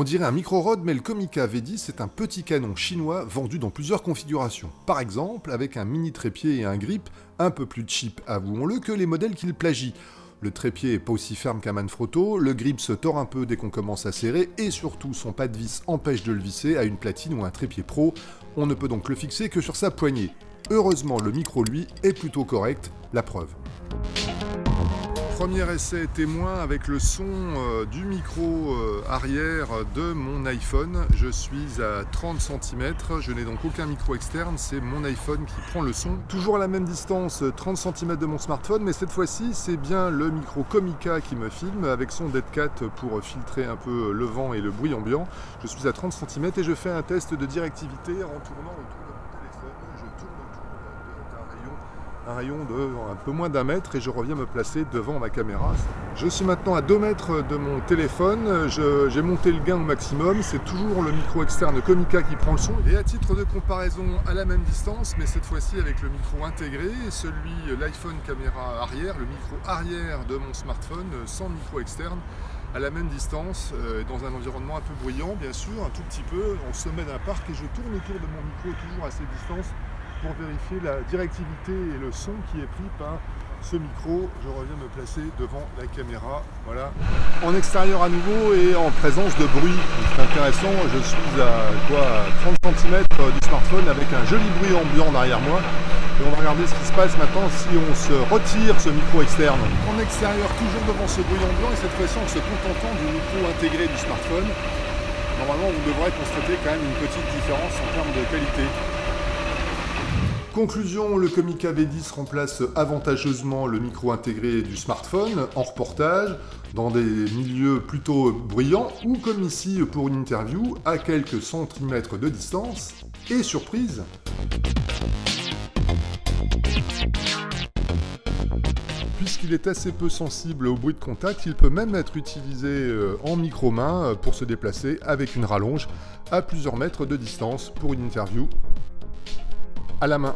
On dirait un micro-rod, mais le Comica V10 est un petit canon chinois vendu dans plusieurs configurations. Par exemple, avec un mini trépied et un grip, un peu plus cheap, avouons-le, que les modèles qu'il plagie. Le trépied est pas aussi ferme qu'un Manfrotto, le grip se tord un peu dès qu'on commence à serrer, et surtout son pas de vis empêche de le visser à une platine ou un trépied pro, on ne peut donc le fixer que sur sa poignée. Heureusement, le micro, lui, est plutôt correct, la preuve. Premier essai témoin avec le son du micro arrière de mon iPhone. Je suis à 30 cm, je n'ai donc aucun micro externe, c'est mon iPhone qui prend le son. Toujours à la même distance, 30 cm de mon smartphone, mais cette fois-ci c'est bien le micro Comica qui me filme avec son Dead Cat pour filtrer un peu le vent et le bruit ambiant. Je suis à 30 cm et je fais un test de directivité en tournant autour de mon téléphone. Je tourne autour d'un rayon de un peu moins d'1 mètre et je reviens me placer devant ma caméra. Je suis maintenant à 2 mètres de mon téléphone, j'ai monté le gain au maximum, c'est toujours le micro externe Comica qui prend le son. Et à titre de comparaison, à la même distance, mais cette fois-ci avec le micro intégré, l'iPhone caméra arrière, le micro arrière de mon smartphone sans micro externe, à la même distance, dans un environnement un peu bruyant bien sûr, un tout petit peu, au sommet d'un parc, et je tourne autour de mon micro toujours à cette distance pour vérifier la directivité et le son qui est pris par ce micro. Je reviens me placer devant la caméra, voilà. En extérieur à nouveau et en présence de bruit. C'est intéressant, je suis à 30 cm du smartphone avec un joli bruit ambiant derrière moi. Et on va regarder ce qui se passe maintenant si on se retire ce micro externe. En extérieur, toujours devant ce bruit ambiant, et cette fois-ci en se contentant du micro intégré du smartphone. Normalement, vous devrez constater quand même une petite différence en termes de qualité. Conclusion, le Comica V10 remplace avantageusement le micro intégré du smartphone en reportage, dans des milieux plutôt bruyants, ou comme ici pour une interview, à quelques centimètres de distance. Et surprise, puisqu'il est assez peu sensible au bruit de contact, il peut même être utilisé en micro-main pour se déplacer avec une rallonge à plusieurs mètres de distance pour une interview à la main.